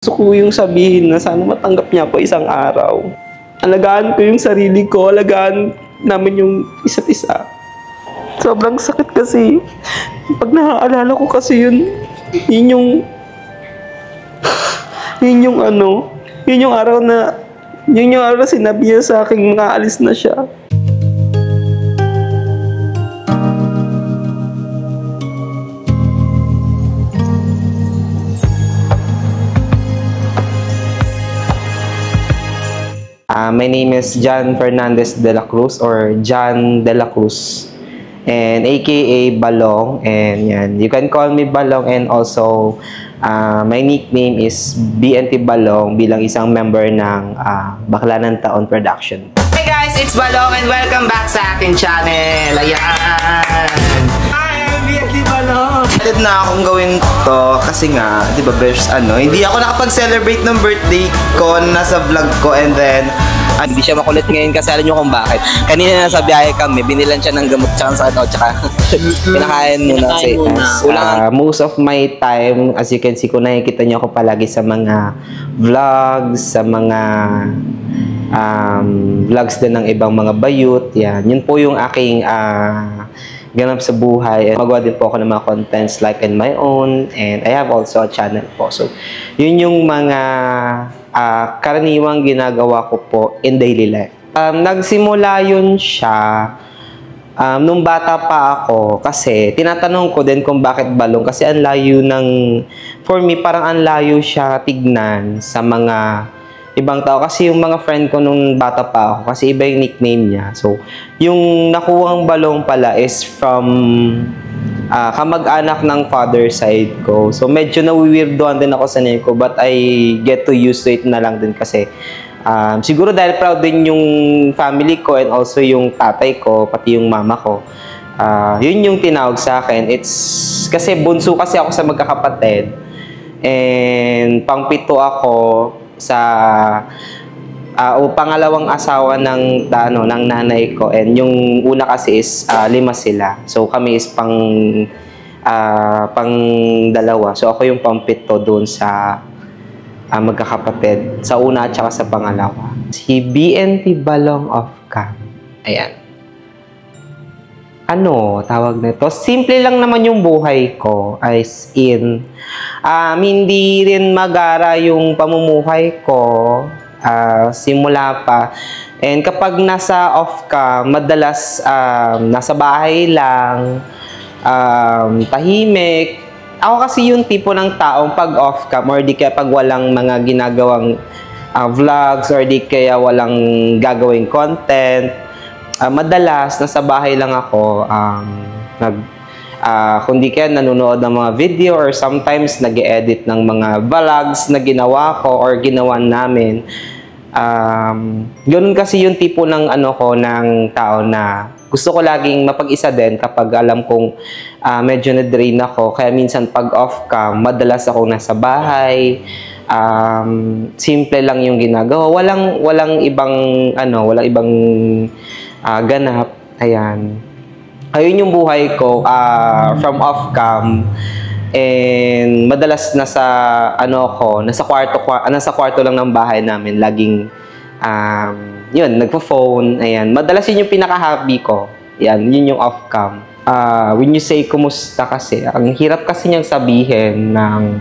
Gusto ko yung sabihin na sana matanggap niya ako isang araw. Alagaan ko yung sarili ko, alagaan namin yung isa't isa. Sobrang sakit kasi. Pag naaalala ko kasi yun yung araw na sinabi niya sa akin aalis na siya. My name is John Fernandez de la Cruz or John de la Cruz, and aka Balong, and yan, you can call me Balong, and also my nickname is BNT Balong bilang isang member ng Bakla ng Taon Production. Hey guys, it's Balong and welcome back sa aking channel. Ayan! Excited na akong gawin to kasi nga, di ba, hindi ako nakapag-celebrate ng birthday ko nasa vlog ko, and then hindi siya makulit ngayon kasi alam nyo kung bakit. Kanina nasa biyahe kami, binilan siya ng gamot tsaka pinakain muna kasi most of my time, as you can see, kung nakikita nyo ako palagi sa mga vlogs, sa mga vlogs din ng ibang mga bayut, yan. Yun po yung aking ganap sa buhay. Magawa din po ako ng mga contents like in my own, and I have also a channel po. So, yun yung mga karaniwang ginagawa ko po in daily life. Nagsimula yun siya nung bata pa ako kasi tinatanong ko din kung bakit Balong kasi ang layo for me parang ang layo siya tignan sa mga ibang tao kasi yung mga friend ko nung bata pa ako kasi iba yung nickname niya. So, yung nakuwang Balong pala is from kamag-anak ng father side ko. So, medyo nawiwirdoan din ako sa name ko, but I get to used to it na lang din kasi siguro dahil proud din yung family ko and also yung tatay ko, pati yung mama ko. Yun yung tinawag sa akin. It's kasi bunso kasi ako sa magkakapatid, and pangpito ako sa pangalawang asawa ng nanay ko, and yung una kasi is 5 sila. So kami is pang dalawa. So ako yung pangpito doon sa magkakapatid sa una at saka sa pangalawa. Si BNT Balong of Cam. Ayan. Ano tawag nito? Simple lang naman yung buhay ko, as in hindi rin magara yung pamumuhay ko simula pa. And kapag nasa off ka, madalas nasa bahay lang, tahimik. Ako kasi yung tipo ng taong pag off cam or di kaya pag walang mga ginagawang vlogs or di kaya walang gagawing content, madalas nasa bahay lang ako, kundi kaya nanonood ng mga video or sometimes nag-edit ng mga vlogs na ginawa ko or ginawa namin. Yun kasi yung tipo ng ng tao na gusto ko laging mapag-isa din kapag alam kong medyo na-drain ako. Kaya minsan pag off cam, madalas ako nasa bahay. Simple lang yung ginagawa. Walang ibang ganap. Ayan. Ayun yung buhay ko from off cam. And madalas nasa kwarto lang ng bahay namin, laging nagpo-phone. Ayan, madalas yun yung pinaka-happy ko. Ayan, yun yung off cam. When you say kumusta kasi, ang hirap kasi niyang sabihin ng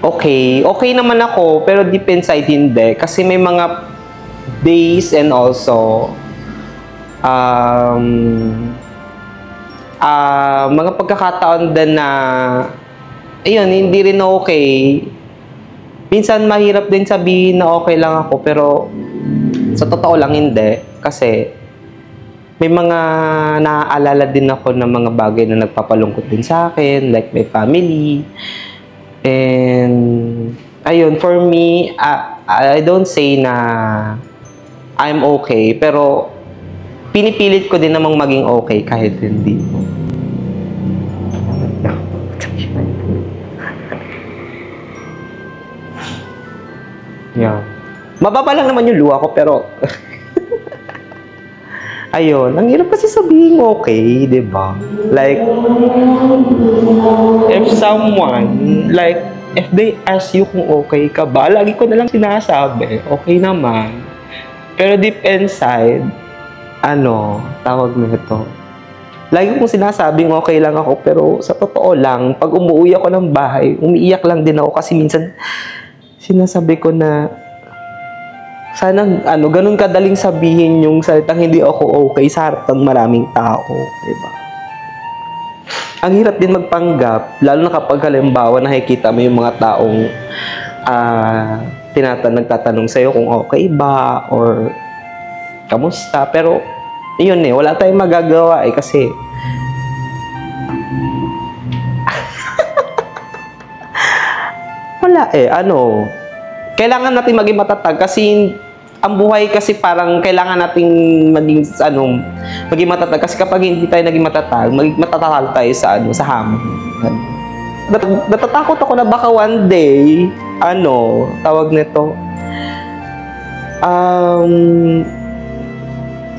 okay naman ako, pero deep inside hindi kasi may mga days and also mga pagkakataon din na ayun, hindi rin okay. Minsan mahirap din sabihin na okay lang ako, pero sa totoo lang hindi. Kasi may mga naaalala din ako ng mga bagay na nagpapalungkot din sa akin, like my family. And ayun, for me, I don't say na I'm okay, pero pinipilit ko din namang maging okay kahit hindi. Yeah. Mababa lang naman yung luha ko, pero ayun, ang hirap kasi sabihin okay, di ba? Like, if someone, like, if they ask you kung okay ka ba, lagi ko na lang sinasabi, okay naman. Pero deep inside, tawag nito, lagi kong sinasabing okay lang ako, pero sa totoo lang, pag umuwi ako ng bahay, umiiyak lang din ako kasi minsan sinasabi ko na sana ganun kadaling sabihin yung salitang hindi ako okay sa harap ng maraming tao, diba? Ang hirap din magpanggap, lalo na kapag halimbawa nakikita mo yung mga taong nagtatanong sa'yo kung okay ba or kamusta. Pero yun wala tayong magagawa kasi wala kailangan natin maging matatag kasi ang buhay kasi parang kailangan nating maging matatag kasi kapag hindi tayo naging matatag, matatalo tayo sa hamon. Natatakot ako na baka one day, tawag nito,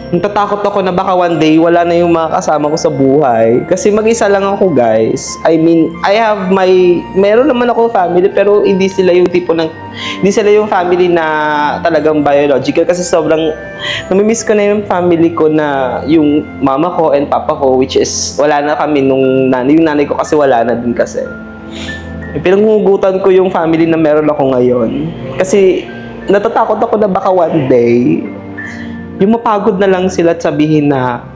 natatakot ako na baka one day wala na yung mga kasama ko sa buhay. Kasi mag-isa lang ako, guys. I mean, meron naman ako family, pero hindi sila yung family na talagang biological. Kasi sobrang, namimiss ko na yung family ko na yung mama ko and papa ko, which is, wala na kami yung nanay ko kasi wala na din kasi. Pinanghugutan ko yung family na meron ako ngayon. Kasi, natatakot ako na baka one day, yung mapagod na lang sila at sabihin na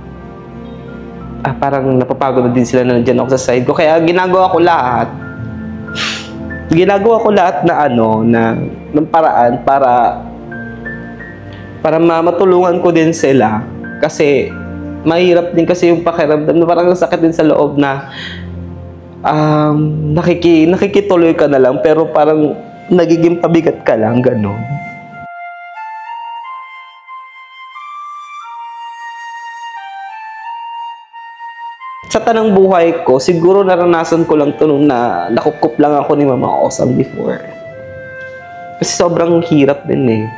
parang napapagod na din sila na nandiyan ako sa side ko. Kaya ginagawa ko lahat na ng paraan para matulungan ko din sila. Kasi mahirap din kasi yung pakiramdam na parang sakit din sa loob na nakikituloy ka na lang pero parang nagiging pabigat ka lang, gano'n. Sa tanang buhay ko, siguro naranasan ko lang ito nung nakupkup lang ako ni Mama Osang before. Kasi sobrang hirap din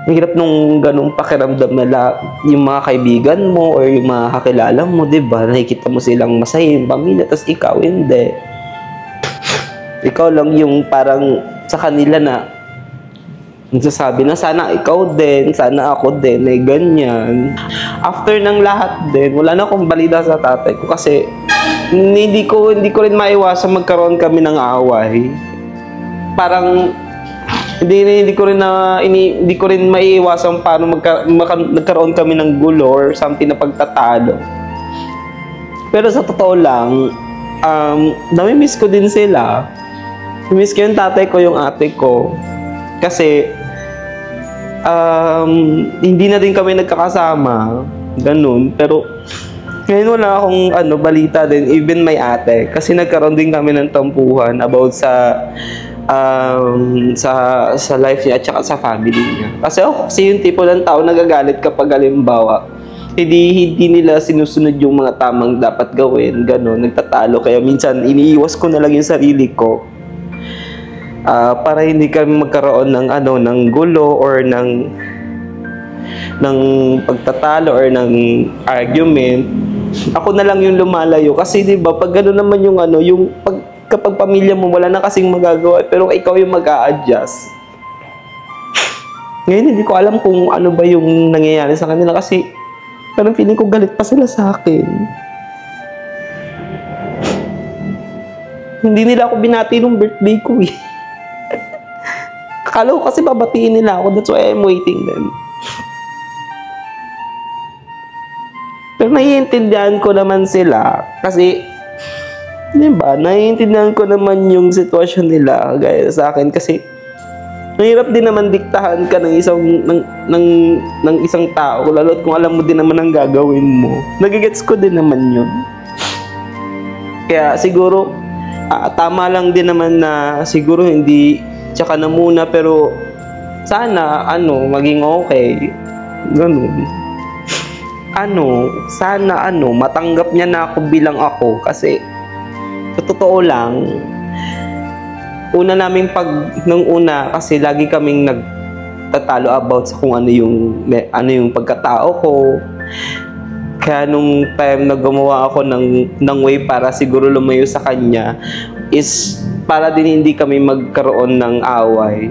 Hirap nung ganung pakiramdam na yung mga kaibigan mo or yung mga kakilala mo, diba? Nakikita mo silang masaya yung pamilya, tapos ikaw hindi. Ikaw lang yung parang sa kanila na nagsasabi na sana ikaw din, sana ako din, ganyan. After ng lahat din, wala na akong balita sa tatay ko kasi hindi ko rin maiwasan magkaroon kami ng away. Parang hindi ko rin maiiwasan paano nagkaroon kami ng gulo or something na pagtatalo. Pero sa totoo lang, nami-miss ko din sila. Nami-miss ko yung tatay ko, yung ate ko. Kasi hindi na din kami nagkakasama, ganun. Pero ngayon wala akong balita din, even may ate, kasi nagkaroon din kami ng tampuhan about sa life niya at saka sa family niya. Kasi yung tipo ng tao nagagalit kapag halimbawa hindi nila sinusunod yung mga tamang dapat gawin, ganun, nagtatalo. Kaya minsan iniiwas ko na lang yung sarili ko para hindi kami magkaroon ng gulo or ng pagtatalo or ng argument. Ako na lang yung lumalayo kasi 'di ba pag gano'n naman yung kapag pamilya mo wala na kasing magagawa pero ikaw yung mag-a-adjust. Ngayon hindi ko alam kung ano ba yung nangyayari sa kanila kasi parang feeling ko galit pa sila sa akin. Hindi nila ako binati nung birthday ko Akala ko kasi babatiin nila ako. That's why I'm waiting them. Pero naiintindihan ko naman sila. Kasi, di ba, naiintindihan ko naman yung sitwasyon nila gaya sa akin. Kasi, mahirap din naman diktahan ka ng isang tao. Lalo't kung alam mo din naman ang gagawin mo. Nagigets ko din naman yun. Kaya siguro, tama lang din naman na siguro hindi tsaka na muna pero sana maging okay. Ganun. Sana matanggap niya na ako bilang ako kasi sa totoo lang kasi lagi kaming nagtatalo about sa kung ano yung pagkatao ko. Kaya nung time na gumawa ako ng way para siguro lumayo sa kanya, is para din hindi kami magkaroon ng away.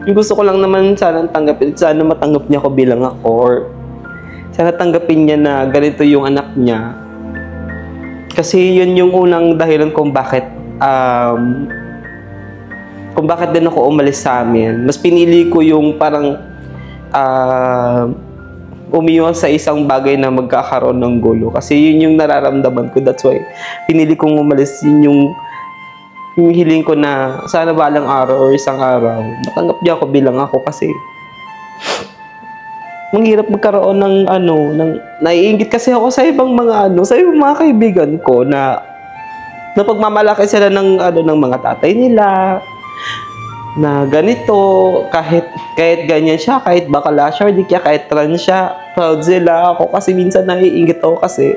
Yung gusto ko lang naman sana tanggapin, sana matanggap niya ako bilang ako, or sana tanggapin niya na ganito yung anak niya. Kasi yun yung unang dahilan kung bakit din ako umalis sa amin. Mas pinili ko yung parang umiwas sa isang bagay na magkakaroon ng gulo. Kasi yun yung nararamdaman ko. That's why pinili kong umalis. Yun yung hiling ko na sana balang araw or isang araw matanggap niya ako bilang ako, kasi manghirap magkaroon ng naiinggit kasi ako sa ibang sa ibang mga kaibigan ko na pagmamalaki sila ng mga tatay nila na ganito, kahit ganyan siya, kahit bakala siya, di kaya kahit trans siya, proud sila. Ako kasi minsan naiinggit ako kasi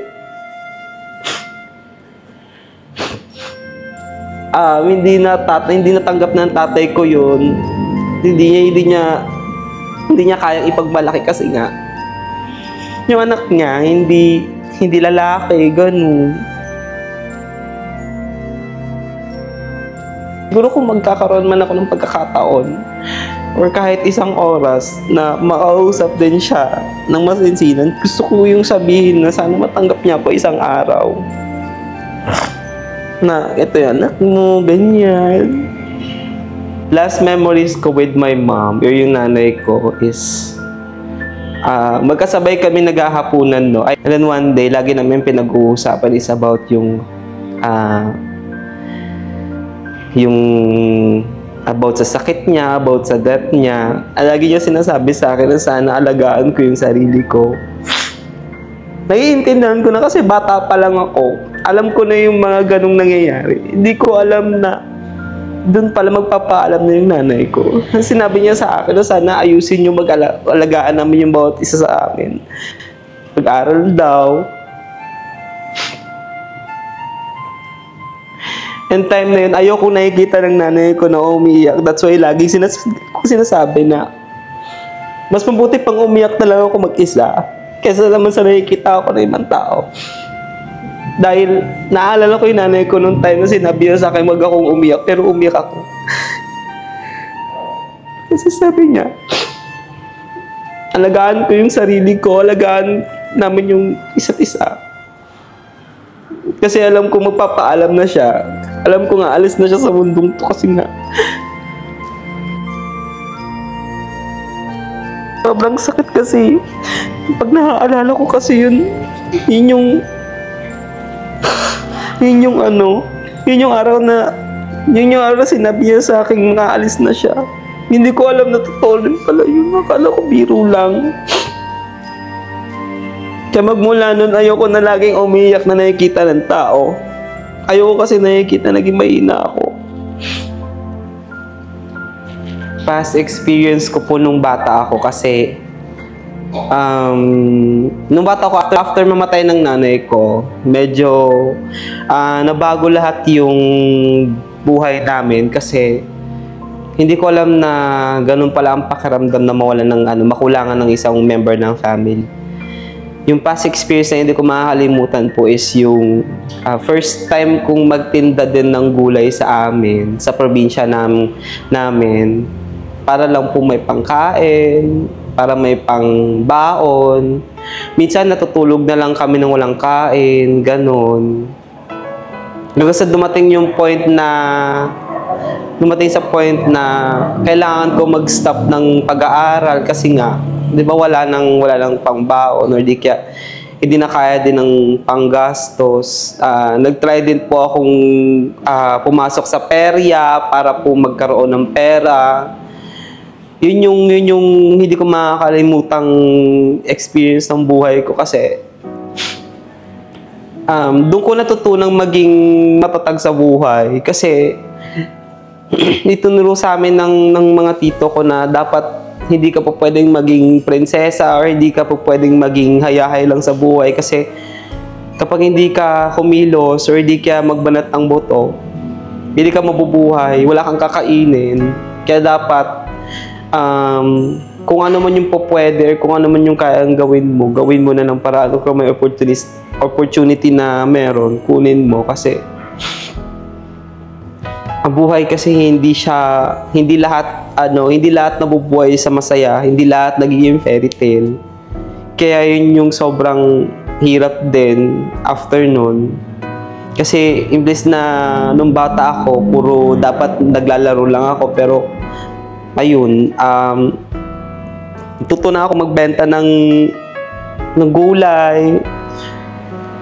hindi natanggap ng tatay ko yun. Hindi niya kayang ipagmalaki kasi nga yung anak niya hindi lalaki, ganun. Siguro kung magkakaroon man ako ng pagkakataon or kahit isang oras na makausap din siya ng masinsinan, gusto ko yung sabihin na sana matanggap niya po isang araw na ito yung anak mo, ganyan. Last memories ko with my mom, or yung nanay ko, is magkasabay kami naghahapunan, no? And then one day, lagi namin pinag-uusapan is about yung about sa sakit niya, about sa death niya. Lagi niya sinasabi sa akin na sana alagaan ko yung sarili ko. Naiintindihan ko na kasi bata pa lang ako. Alam ko na yung mga ganong nangyayari. Hindi ko alam na doon pala magpapaalam na yung nanay ko. Sinabi niya sa akin na sana ayusin yung mag-alagaan namin yung bawat isa sa amin. Pag-aral daw. And time na yun, ayoko nakikita ng nanay ko na umiiyak. That's why lagi sinasabi na mas mabuti pang umiyak na lang ako mag-isa kaysa naman sa nakikita ako ng ibang tao. Dahil naalala ko yung nanay ko nung time na sinabi niya sa akin wag akong umiyak, pero umiyak ako. Kasi sabi niya, alagaan ko yung sarili ko, alagaan namin yung isa't isa. Kasi alam ko magpapaalam na siya. Alam ko nga alis na siya sa mundong to kasi nga sobrang sakit kasi pag naaalala ko kasi yun yung araw na sinabi niya sa akin nga alis na siya. Hindi ko alam na totoo rin pala yun. Akala ko biro lang. Kaya magmula nun, ayoko na laging umiyak na nakikita ng tao. Ayoko kasi nakikita naging mahina ako. Past experience ko po nung bata ako kasi nung bata ko, after mamatay ng nanay ko, medyo nabago lahat yung buhay namin kasi hindi ko alam na ganun pala ang pakiramdam na mawalan ng makulangan ng isang member ng family. Yung past experience na hindi ko makakalimutan po is yung first time kong magtinda din ng gulay sa amin, sa probinsya namin, para lang po may pangkain, para may pangbaon. Minsan natutulog na lang kami nang walang kain, ganon. Kasi dumating sa point na kailangan ko mag-stop ng pag-aaral kasi nga, di ba wala nang pangbaon or di kaya hindi na kaya din ng panggastos. Nag-try din po akong pumasok sa perya para po magkaroon ng pera. Yun yung hindi ko makakalimutang experience ng buhay ko kasi doon ko natutunang maging matatag sa buhay kasi itunuro sa amin ng mga tito ko na dapat hindi ka po pwedeng maging prinsesa or hindi ka po pwedeng maging hayahay lang sa buhay kasi kapag hindi ka kumilos or hindi ka magbanat ng buto, hindi ka mabubuhay, wala kang kakainin. Kaya dapat kung ano man yung po pwede, kung ano man yung kayang gawin mo na ng paraan. Kung may opportunity na meron, kunin mo kasi ang buhay kasi hindi lahat nabubuhay sa masaya, hindi lahat nagiging fairy tale. Kaya yun yung sobrang hirap din after nun. Kasi imbes na nung bata ako, puro dapat naglalaro lang ako, pero ayun, tuto na ako magbenta ng gulay,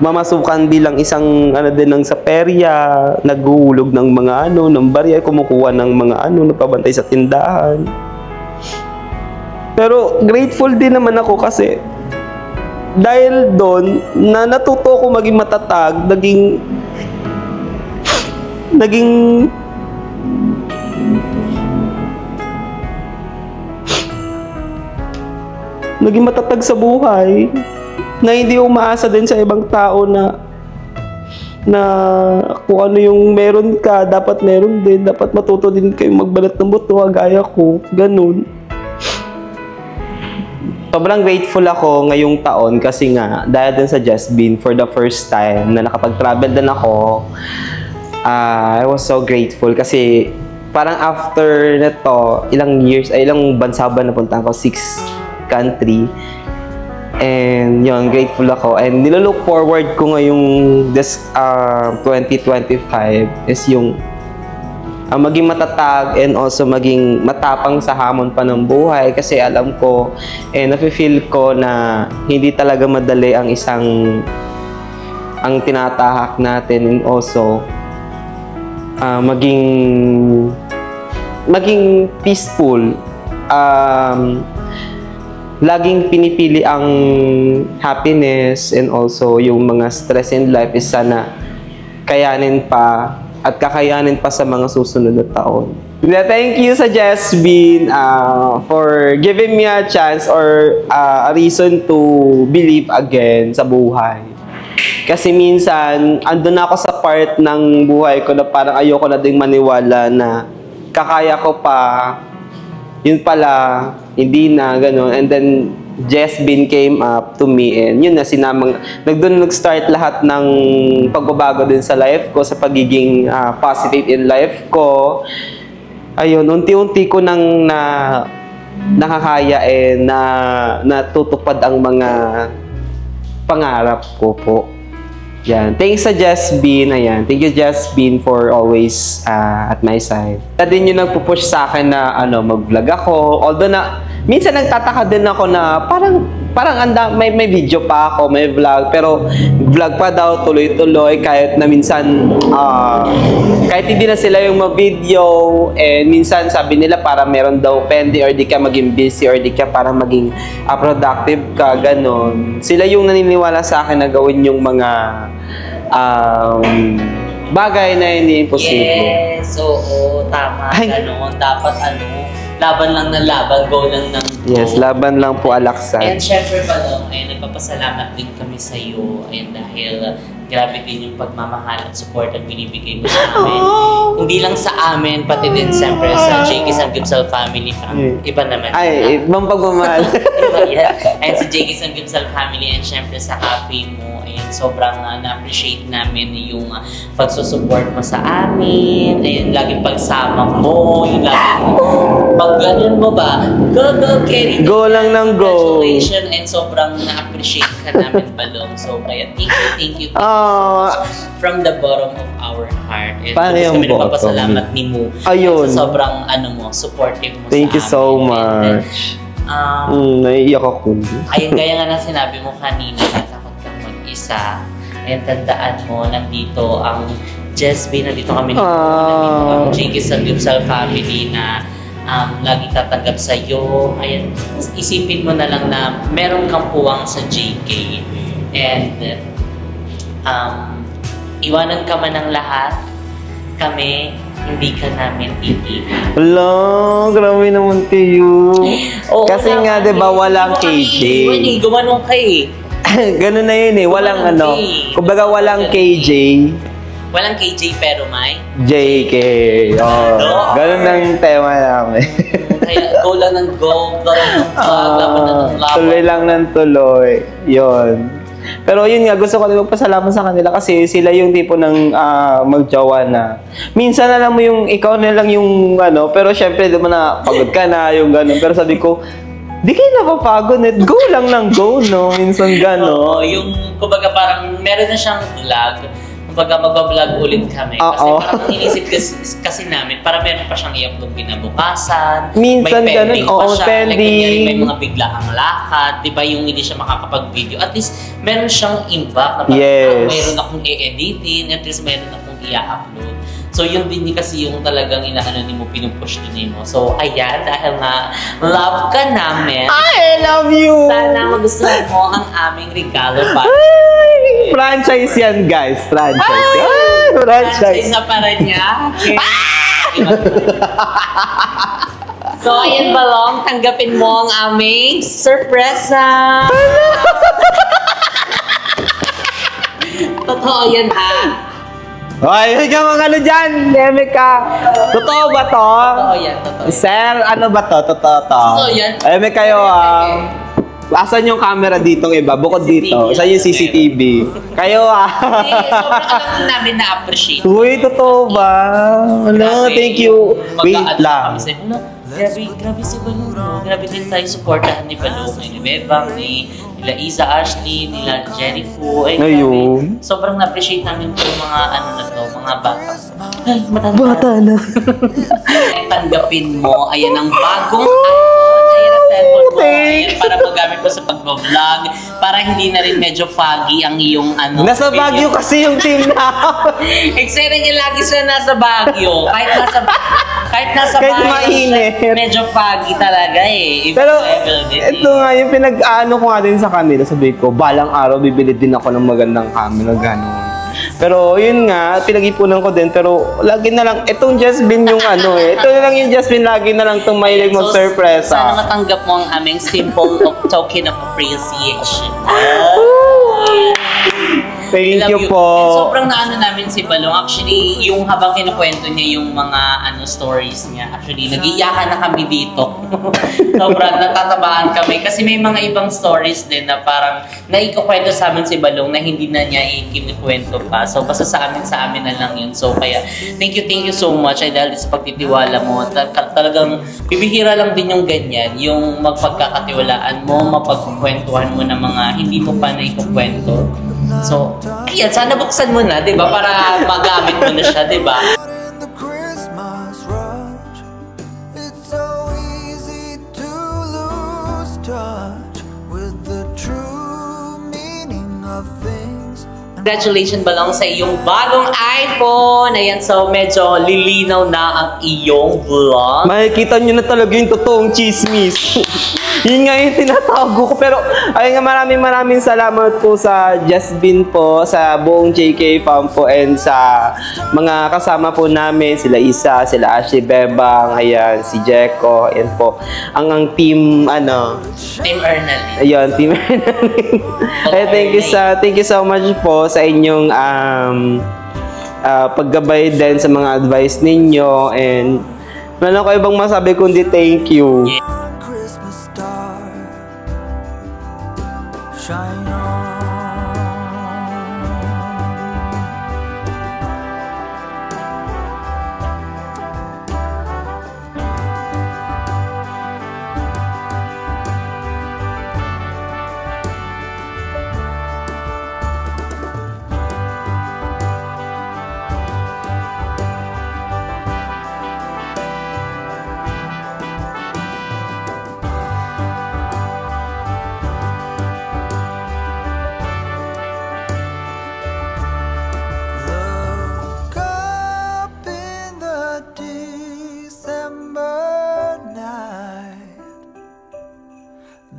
mamasukan bilang isang din ng sa perya, naghuhulog ng mga ng barya, kumukuha ng mga nagpabantay sa tindahan. Pero grateful din naman ako kasi dahil doon na natuto ko maging matatag, naging matatag sa buhay, na hindi umaasa din sa ibang tao na kung ano yung meron ka, dapat meron din. Dapat matuto din kayong magbalat ng buto, gaya ko. Ganun. Sobrang grateful ako ngayong taon kasi nga, dahil din sa Just Bean, for the first time na nakapag-travel din ako, I was so grateful kasi parang after nito, ilang bansa ba napunta ako? 6 country. And yun, grateful ako. And nilolook forward ko ngayong 2025 is yung maging matatag and also maging matapang sa hamon pa ng buhay. Kasi alam ko, nafe-feel ko na hindi talaga madali ang tinatahak natin, and also maging peaceful. Laging pinipili ang happiness and also yung mga stress in life is sana kayanin pa at kakayanin pa sa mga susunod na taon. Thank you sa Just Bean for giving me a chance or a reason to believe again sa buhay. Kasi minsan, andun ako sa part ng buhay ko na parang ayoko na ding maniwala na kakaya ko pa. Yun pala, hindi na, gano'n. And then, Just Bean came up to me and yun na, doon nag-start lahat ng pagbabago din sa life ko, sa pagiging positive in life ko. Ayun, unti-unti ko nang nakakaya na natutupad ang mga pangarap ko po. Yan. Thanks sa Just Bean. Ayan. Thank you, Just Bean, for always at my side. Ito din yung nagpupush sa akin na mag-vlog ako. Although minsan nagtataka din ako na parang may video pa ako, may vlog, pero vlog pa daw tuloy-tuloy kahit na minsan kahit hindi na sila yung ma-video, and minsan sabi nila para meron daw pende or di ka maging busy or di ka para maging productive ka, ganon. Sila yung naniniwala sa akin na gawin yung mga bagay na hindi imposible. Yes, oo, tama. Ganon, dapat laban lang ng laban, go lang ng go. Yes, laban lang po, Alaksan. And syempre pa lang, nagpapasalamat din kami sa iyo dahil grabe din yung pagmamahal at support ang binibigay mo sa amin. Hindi lang sa amin, pati din syempre sa JK Sanggipsal family. Iba naman. Ay, ibang pagmamahal. And sa JK Sanggipsal family and syempre sa cafe mo, sobrang na-appreciate namin yung pagsusupport mo sa amin, laging pagsama mo, yung laging pag-ganon mo ba, go, Kerry. Go lang ng go. Congratulations, and sobrang na-appreciate ka namin, Balong. So, kaya thank you from the bottom of our heart. And paano yung kami nagpapasalamat ni Mo. Ayun. Sa sobrang supportive mo thank sa amin. You so much. Naiiyak ako. Ayun, gaya nga na sinabi mo kanina, natakot kang mag-isa. And tandaan mo, nandito ang Just Bean, nandito kami nandito ang JK Sanggipsal family na lagi tatanggap sa iyo. Ayan, isipin mo na lang na meron kang puwang sa JK. And iwanan ka man ng lahat, kami hindi ka namin titigil. Hello, grabe naman kayo. Kasi nga, di ba, walang KJ. Gumanong ka eh. Ganun na yun eh. Walang kumbaga walang KJ. Walang KJ pero may JK. Ganun ang tema namin. Kaya go lang ng go, laban ng laban. Tuloy lang ng tuloy. Yun. Pero yun nga, gusto ko din magpasalamat sa kanila kasi sila yung tipo ng magjowa na minsan alam mo yung ikaw na lang yung ano, pero syempre di mo na pagod ka na yung gano'n. Pero sabi ko, di kayo napapagod, go lang ng go, no? Minsan gano'n. Oo, yung kumbaga parang meron na siyang vlog. Kumbaga magbablog ulit kami. Kasi parang inisip kasi namin, para meron pa siyang i-upload kinabukasan. Minsan may pending ganun, pa oo, siya. pending. Like, may mga biglaang lakad. Di ba yung hindi siya makakapag-video. At least, meron siyang impact na parang mayroon akong i-editin. At least, meron akong i-upload. So, yun din kasi yung talagang inaano ni mo, pinupush din mo. So, ayan, dahil nga, love ka namin. I love you! Sana magustuhan mo ang aming regalo pa. Franchise yan, guys. Franchise. Franchise na para niya. So, ayan, Balong, tanggapin mo ang aming surpresa. Totoo yan, ha? Hoy, hindi ka mga ano dyan! Neme ka! Totoo ba to? Totoo yan, totoo yan. Sir, ano ba to? Totoo to? Totoo yan. Neme kayo, asan yung camera dito iba? Bukod dito. Saan yung CCTV? Kayo, Sobrang alam namin na-appreciate. Uy, totoo ba? Ano, thank you. Wait lang. Grabe si Balong, no? Grabe din tayo supportahan ni Balong, ni Bebang, nila Iza Ashley, nila Jenny Fu. Ay, ayun. Sobrang na-appreciate namin itong mga ano na to, mga bata. Ay, Bata na. Ay, tanggapin mo. Ayan ang bagong iPhone. Ayan ang cellphone mo. Ayan, para magamit mo sa pag-vlog. Para hindi na rin medyo foggy ang iyong ano. Nasa Baguio kasi yung team na. Eksena niya lagi sila nasa Baguio. Kahit nasa Baguio, mainit. medyo foggy talaga eh. Pero ito nga yung pinag-ano ko nga din sa kanila. Sabi ko, balang araw bibili din ako ng magandang camera, gano'n. Pero yun nga, pinag-ipunan ko din. Pero lagi na lang, itong Jasmine yung ano eh. Ito na lang yung Jasmine, lagi na lang itong mahilig mag-surprise. Sana matanggap mo ang aming simple token of appreciation. Thank you po. And sobrang naano namin si Balong. Actually, yung habang kinukwento niya yung mga stories niya, actually, nag-iyakan na kami dito. Sobrang natatabaan kami. Kasi may mga ibang stories din na parang naikukwento sa amin si Balong na hindi na niya ikinukwento pa. So, basta sa amin na lang yun. So, kaya, thank you so much. Ay dahil sa pagtitiwala mo, talagang bibihira lang din yung ganyan. Yung magpagkakatiwalaan mo, mapagkukwentuhan mo ng mga hindi mo pa naikukwento. So, ayan, sana buksan mo na, di ba? Para magamit mo na siya, di ba? Congratulations Balong sa iyong bagong iPhone! Ayan, so medyo lilinaw na ang iyong vlog. Makikita nyo na talaga yung totoong chismis. Yun nga yung tinatawag ko. Pero, ayun nga, maraming salamat po sa Jasmine po, sa buong JK Fam po, and sa mga kasama po namin, sila Isa, sila Ashley Bebang, ayan, si Jeko, ayan po. Ang team, Team Ernalyn. Ayun, team Ernalyn. Ay, thank you so much po sa inyong paggabay din sa mga advice ninyo, and wala ko ibang masabi kundi thank you. Yeah. Shine on.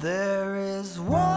There is one